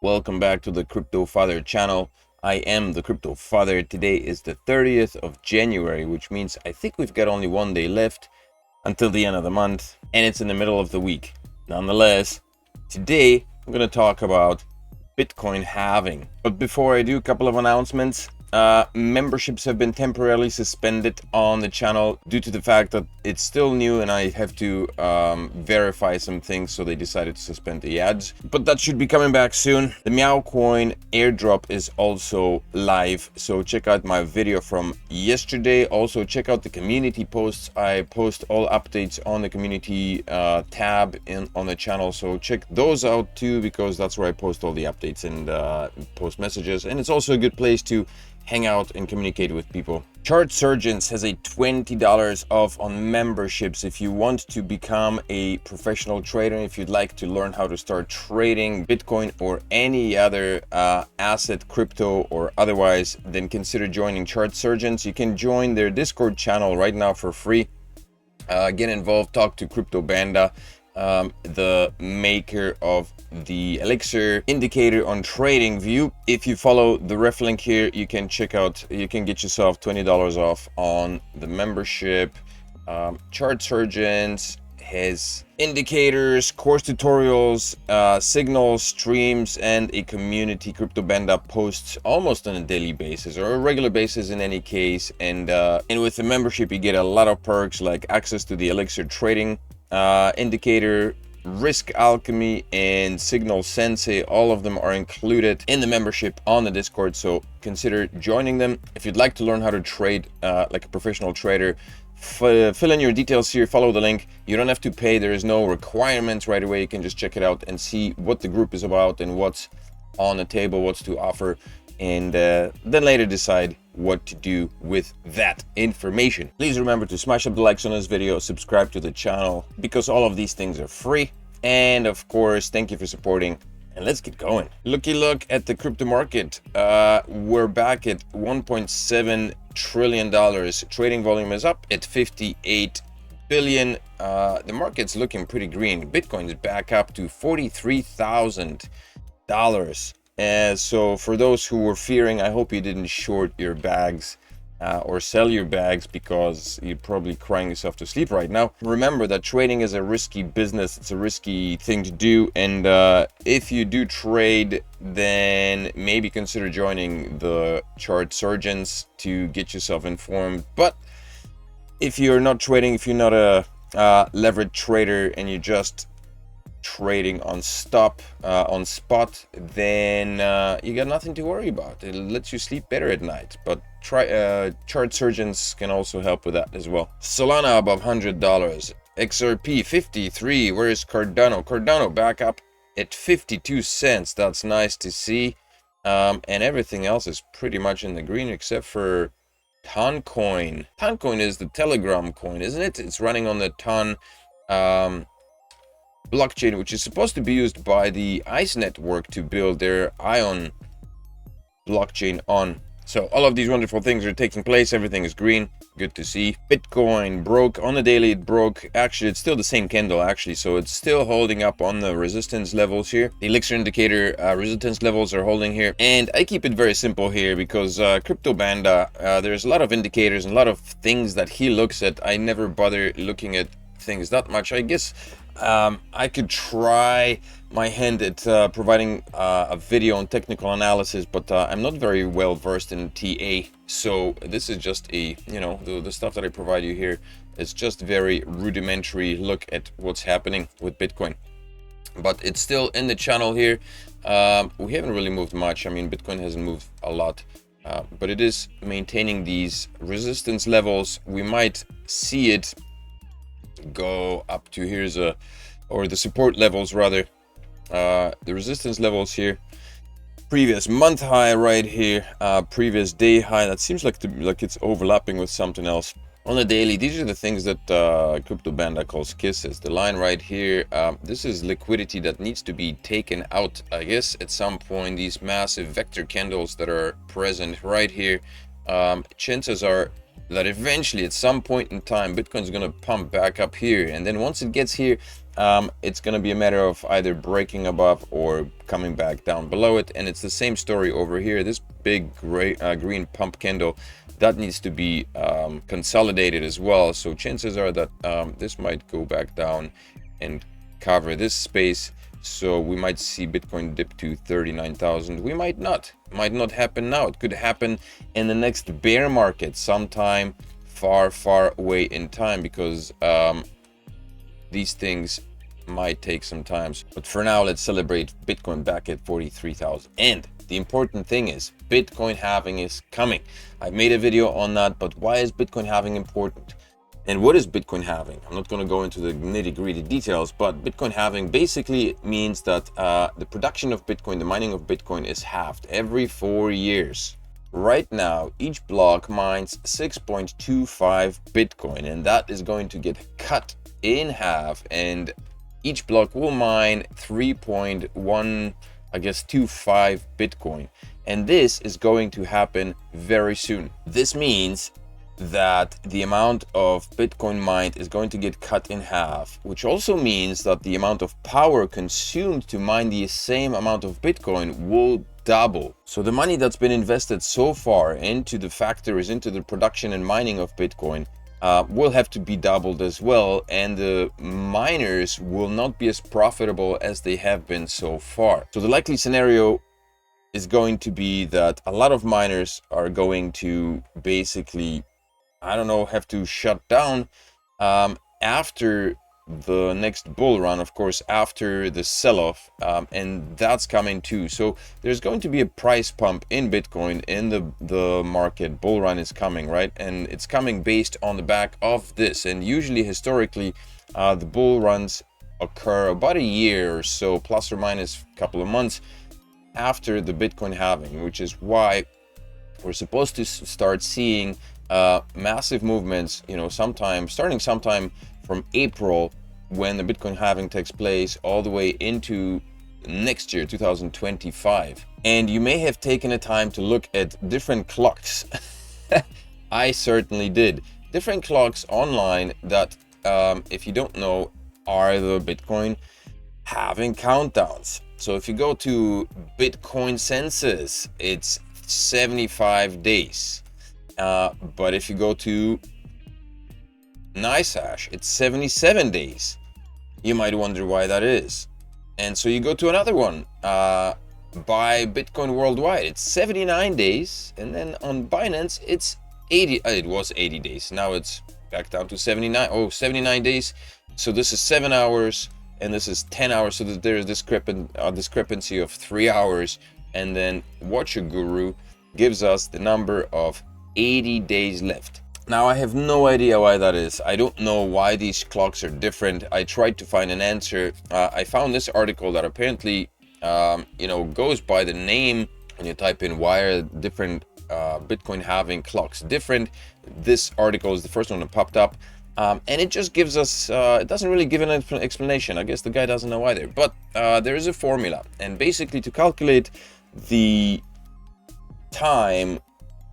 Welcome back to the Crypto Father channel. I am the Crypto Father. Today is the 30th of January, which means I think we've got only one day left until the end of the month, and it's in the middle of the week. Nonetheless, today I'm going to talk about Bitcoin halving. But before I do, a couple of announcements. Memberships have been temporarily suspended on the channel due to the fact that it's still new and I have to verify some things, so they decided to suspend the ads. But that should be coming back soon. The Meow Coin airdrop is also live, so check out my video from yesterday. Also check out the community posts. I post all updates on the community tab on the channel, so check those out too, because that's where I post all the updates and post messages, and it's also a good place to hang out and communicate with people. Chart Surgeons has a $20 off on memberships if you want to become a professional trader. If you'd like to learn how to start trading Bitcoin or any other asset, crypto or otherwise, then consider joining Chart Surgeons. You can join their Discord channel right now for free. Get involved, talk to Crypto Banda, the maker of the Elixir indicator on TradingView. If you follow the ref link here, you can get yourself $20 off on the membership. Chart Surgeons has indicators, course tutorials, signals, streams, and a community. Crypto Banda posts almost on a daily basis, or a regular basis in any case, and with the membership you get a lot of perks like access to the Elixir trading indicator, Risk Alchemy, and Signal Sensei. All of them are included in the membership on the Discord, so consider joining them. If you'd like to learn how to trade like a professional trader, fill in your details here, follow the link. You don't have to pay, there is no requirements right away. You can just check it out and see what the group is about and what's on the table, what's to offer, and then later decide what to do with that information. Please remember to smash up the likes on this video, subscribe to the channel, because all of these things are free. And of course, thank you for supporting, and let's get going. Look at the crypto market. We're back at $1.7 trillion. Trading volume is up at 58 billion. The market's looking pretty green. Bitcoin is back up to $43,000. So for those who were fearing, I hope you didn't short your bags or sell your bags, because you're probably crying yourself to sleep right now. Remember that trading is a risky business. It's a risky thing to do, and if you do trade, then maybe consider joining the Chart Surgeons to get yourself informed. But if you're not trading, if you're not a leverage trader and you're just trading on spot, then you got nothing to worry about. It lets you sleep better at night. But Chart Surgeons can also help with that as well. Solana above $100, XRP 53. Where is Cardano? Cardano back up at 52 cents. That's nice to see. And everything else is pretty much in the green except for Toncoin. Toncoin is the Telegram coin, isn't it? It's running on the Ton blockchain, which is supposed to be used by the ICE network to build their ION blockchain on. So all of these wonderful things are taking place. Everything is green. Good to see. Bitcoin broke on the daily. It broke. Actually, it's still the same candle actually, so it's still holding up on the resistance levels here. The Elixir indicator resistance levels are holding here, and I keep it very simple here because Crypto Banda, there's a lot of indicators and a lot of things that he looks at. I never bother looking at things that much. I guess I could try my hand at providing a video on technical analysis, but I'm not very well versed in TA, so this is just a, the stuff that I provide you here is just very rudimentary look at what's happening with Bitcoin. But it's still in the channel here. We haven't really moved much. I mean, Bitcoin hasn't moved a lot, but it is maintaining these resistance levels. We might see it go up to or the support levels rather, the resistance levels here, previous month high right here, previous day high. That seems like it's overlapping with something else. On the daily, these are the things that Crypto Banda calls kisses. The line right here, this is liquidity that needs to be taken out, I guess, at some point. These massive vector candles that are present right here, chances are that eventually at some point in time Bitcoin's going to pump back up here, and then once it gets here, it's going to be a matter of either breaking above or coming back down below it. And it's the same story over here. This big green pump candle, that needs to be consolidated as well. So chances are that this might go back down and cover this space. So we might see Bitcoin dip to 39,000. We might not. It might not happen now. It could happen in the next bear market sometime far, far away in time, because these things might take some time. But for now, let's celebrate Bitcoin back at 43,000. And the important thing is Bitcoin halving is coming. I made a video on that, but why is Bitcoin halving important? And what is Bitcoin halving? I'm not going to go into the nitty-gritty details, but Bitcoin halving basically means that the production of Bitcoin, the mining of Bitcoin, is halved every 4 years. Right now, each block mines 6.25 Bitcoin, and that is going to get cut in half, and each block will mine 3.1, I guess, 25 Bitcoin. And this is going to happen very soon. This means that the amount of Bitcoin mined is going to get cut in half, which also means that the amount of power consumed to mine the same amount of Bitcoin will double. So the money that's been invested so far into the factories, into the production and mining of Bitcoin, will have to be doubled as well, and the miners will not be as profitable as they have been so far. So the likely scenario is going to be that a lot of miners are going to basically, I don't know, have to shut down after the next bull run, of course, after the sell-off, and that's coming too. So there's going to be a price pump in Bitcoin in the market. Bull run is coming, right? And it's coming based on the back of this. And usually, historically, the bull runs occur about a year or so, plus or minus a couple of months after the Bitcoin halving, which is why we're supposed to start seeing massive movements, you know, starting sometime from April, when the Bitcoin halving takes place, all the way into next year, 2025. And you may have taken a time to look at different clocks. I certainly did. Different clocks online that, if you don't know, are the Bitcoin halving countdowns. So if you go to Bitcoin census, it's 75 days. But if you go to NiceHash, it's 77 days. You might wonder why that is. And so you go to another one, by Bitcoin Worldwide, it's 79 days. And then on Binance, it's 80. It was 80 days. Now it's back down to 79. Oh, 79 days. So this is 7 hours and this is 10 hours. So that there's a discrepancy of 3 hours. And then Watcher Guru gives us the number of 80 days left. Now, I have no idea why that is. I don't know why these clocks are different. I tried to find an answer. I found this article that apparently, goes by the name. When you type in why are different Bitcoin halving clocks different, this article is the first one that popped up. And it just gives us, it doesn't really give an explanation. I guess the guy doesn't know either. But there is a formula. And basically, to calculate the time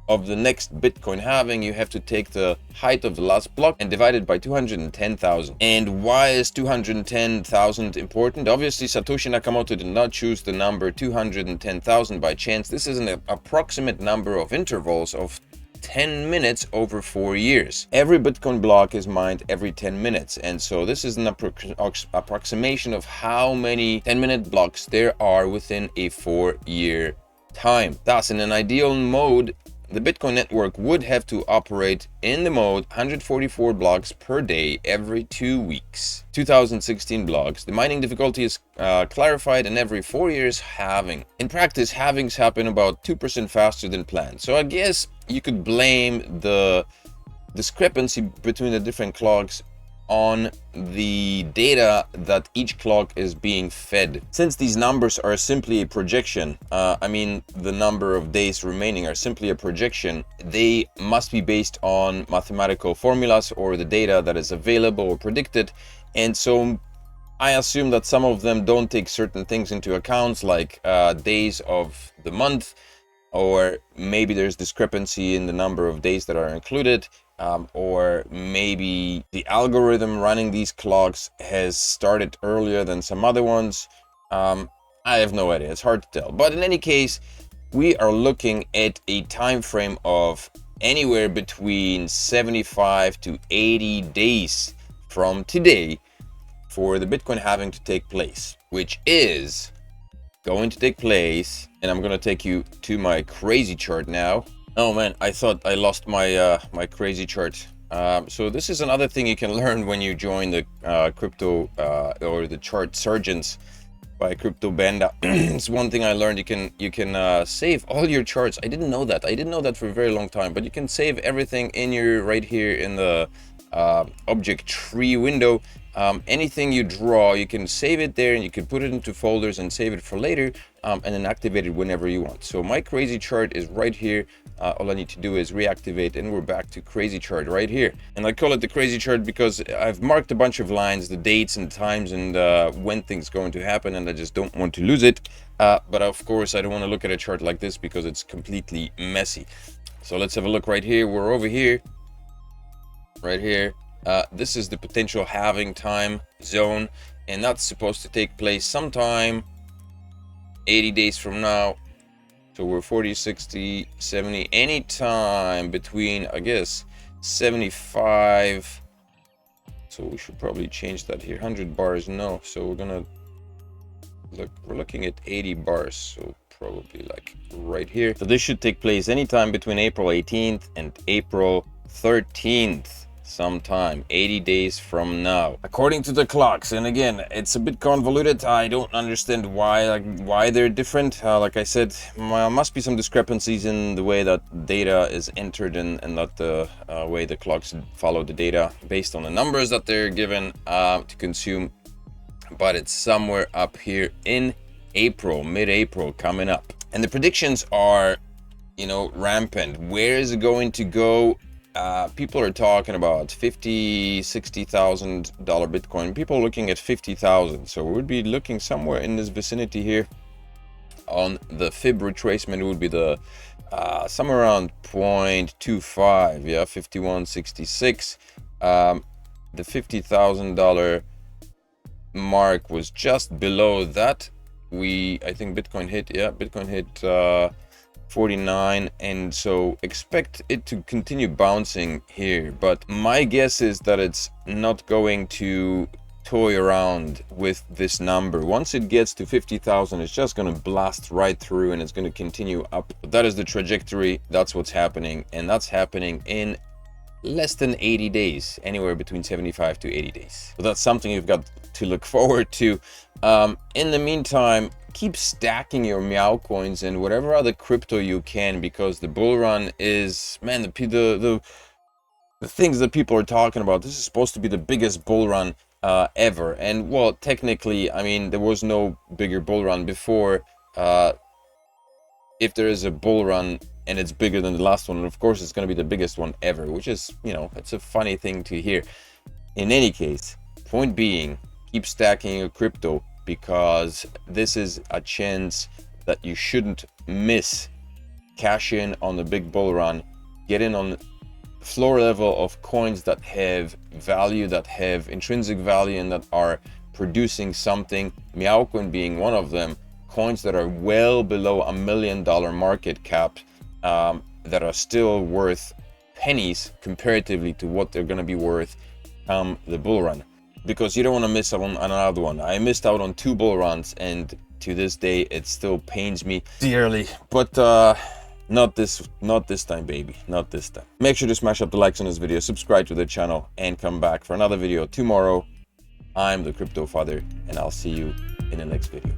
of the next Bitcoin halving, you have to take the height of the last block and divide it by 210,000. And why is 210,000 important? Obviously, Satoshi Nakamoto did not choose the number 210,000 by chance. This is an approximate number of intervals of 10 minutes over 4 years. Every Bitcoin block is mined every 10 minutes. And so this is an approximation of how many 10-minute blocks there are within a 4-year time. Thus, in an ideal mode, the Bitcoin network would have to operate in the mode 144 blocks per day every 2 weeks. 2016 blocks. The mining difficulty is clarified, and every 4 years halving. In practice, halvings happen about 2% faster than planned. So I guess you could blame the discrepancy between the different clocks on the data that each clock is being fed. Since these numbers are simply a projection, the number of days remaining are simply a projection, they must be based on mathematical formulas or the data that is available or predicted. And so I assume that some of them don't take certain things into account, like days of the month, or maybe there's discrepancy in the number of days that are included. or maybe the algorithm running these clocks has started earlier than some other ones. I have no idea. It's hard to tell. But in any case, we are looking at a time frame of anywhere between 75 to 80 days from today for the Bitcoin halving to take place, which is going to take place. And I'm going to take you to my crazy chart now. Oh man, I thought I lost my my crazy chart. So this is another thing you can learn when you join the crypto or the chart surgeons by Crypto Banda. It's one thing I learned. You can save all your charts. I didn't know that. I didn't know that for a very long time. But you can save everything in your right here in the object tree window. Anything you draw, you can save it there, and you can put it into folders and save it for later, and then activate it whenever you want. So my crazy chart is right here. All I need to do is reactivate, and we're back to crazy chart right here. And I call it the crazy chart because I've marked a bunch of lines, the dates and times, and when things going to happen, and I just don't want to lose it. But of course, I don't want to look at a chart like this because it's completely messy. So let's have a look right here. We're over here, right here. This is the potential halving time zone, and that's supposed to take place sometime 80 days from now. So we're 40, 60, 70, anytime between, I guess, 75. So we should probably change that here. 100 bars, no. So we're gonna look, we're looking at 80 bars. So probably like right here. So this should take place anytime between April 18th and April 13th. Sometime 80 days from now, according to the clocks. And again, it's a bit convoluted. I don't understand why they're different. Like I said, must be some discrepancies in the way that data is entered and not the way the clocks follow the data based on the numbers that they're given to consume. But it's somewhere up here in April, mid-April coming up, and the predictions are, you know, rampant. Where is it going to go? People are talking about $50,000-$60,000 Bitcoin. People are looking at 50,000. So we would be looking somewhere in this vicinity here. On the fib retracement, it would be the somewhere around 0.25. Yeah, 51.66. The $50,000 mark was just below that. I think Bitcoin hit. Yeah, Bitcoin hit 49, and so expect it to continue bouncing here. But my guess is that it's not going to toy around with this number. Once it gets to 50,000, it's just going to blast right through, and it's going to continue up. But that is the trajectory. That's what's happening, and that's happening in less than 80 days, anywhere between 75 to 80 days. So that's something you've got to look forward to. In the meantime, keep stacking your meow coins and whatever other crypto you can, because the bull run is, man, the things that people are talking about, this is supposed to be the biggest bull run ever. And well, technically, I mean, there was no bigger bull run before. If there is a bull run and it's bigger than the last one, and of course it's going to be the biggest one ever, which is, you know, it's a funny thing to hear. In any case, point being, keep stacking your crypto, because this is a chance that you shouldn't miss. Cash in on the big bull run, get in on floor level of coins that have value, that have intrinsic value, and that are producing something. Meowcoin being one of them. Coins that are well below $1 million market cap, that are still worth pennies comparatively to what they're going to be worth come the bull run. Because you don't want to miss out on another one. I missed out on 2 bull runs, and to this day it still pains me dearly. But not this time, baby, not this time. Make sure to smash up the likes on this video, subscribe to the channel, and come back for another video tomorrow. I'm the Crypto Father, and I'll see you in the next video.